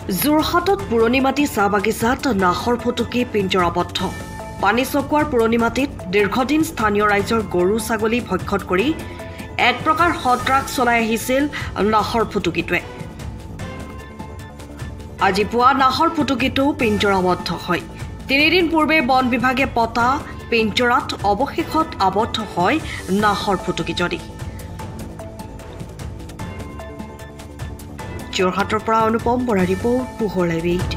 যোৰহাটত পুৰণি মাটি চাহ বাগিচাত নাহৰ ফুটুকি পিঞ্জৰাবদ্ধ। পানী চকুৱাৰ পুৰণি মাটিত দীৰ্ঘদিন স্থানীয় ৰাইজৰ গৰু ছাগলী ভক্ষণ কৰি এক প্ৰকাৰ সন্ত্ৰাস চলাই আহিছিল নাহৰ ফুটুকিটোৱে। আজি পুৱা নাহৰ ফুটুকিটো পিঞ্জৰাবদ্ধ হয়। 3 দিন পূৰ্বে বন বিভাগে পতা পিঞ্জৰাত অৱশেষত আবদ্ধ হয় নাহৰ ফুটুকিজনী। যোৰহাটৰ পৰা অনুপম বৰা ৰিপৰ্ট, পোহৰ লাইভ 8।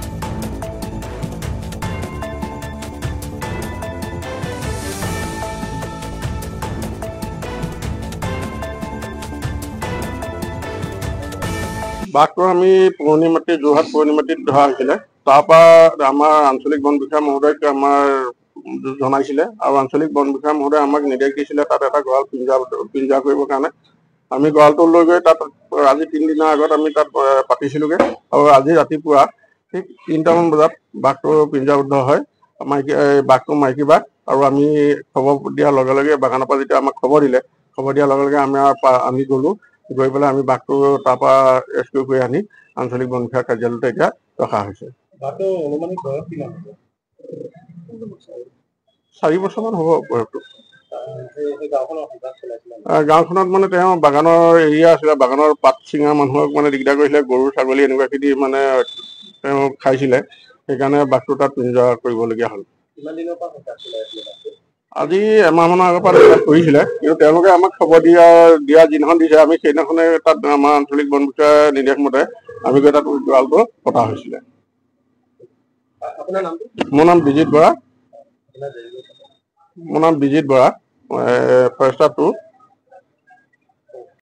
বাঘটো আমি পুৰণি মাটি যোৰহাট পুৰণি মাটিত ধৰা হৈছিলে। তাৰপৰা আমাৰ আঞ্চলিক বন বিষয়া মহোদয়ক আমাৰ জনাইছিলে আৰু আঞ্চলিক বন বিষয়া মহোদয়ে আমাক নিৰ্দেশ দিছিলে তাত এটা গঁৰাল পিঞ্জৰা কৰিবৰ কাৰণে। আমি গঁৰালটো লৈ গৈ তাত আজি 3 দিনৰ আগত আমি তাত পাতিছিলোগে আৰু আজি ৰাতিপুৱা ঠিক 3টামান বজাত বাঘটো পিঞ্জৰাবদ্ধ হয়। বাঘটো মাইকী বাঘ আৰু আমি খবৰ দিয়াৰ লগে লগে বাগানৰ পৰা যেতিয়া আমাক খবৰ দিয়াৰ লগে লগে আমি গ'লো, গৈ পেলাই আমি বাঘটো তাৰপৰা ৰেস্কিউ কৰি আনি আঞ্চলিক বন বিষয়া কাৰ্যালয়ত এতিয়া ৰখা হৈছে। 4 বছৰমান হ'ব বয়সটো। গাঁওখনত মানে তেওঁ বাগানৰ এৰিয়া আছিলে, বাগানৰ পাত ছিঙা মানুহক মানে দিগদাৰ কৰিছিলে, গৰু ছাগলী এনেকুৱাখিনি মানে তেওঁ খাইছিলে, সেইকাৰণে বাঘটো তাত পিঞ্জৰা কৰিবলগীয়া হ'ল। আজি এমাহমানৰ আগৰ পৰা কৰিছিলে, কিন্তু তেওঁলোকে আমাক খবৰ দিয়া যিদিনাখন দিছে আমি সেইদিনাখনে তাত আমাৰ আঞ্চলিক বন বিষয়াৰ নিৰ্দেশ মতে আমি গৈ তাত গঁৰালটো পতা হৈছিলে। মোৰ নাম বিজিত বৰা, ফৰেষ্টাৰ 2।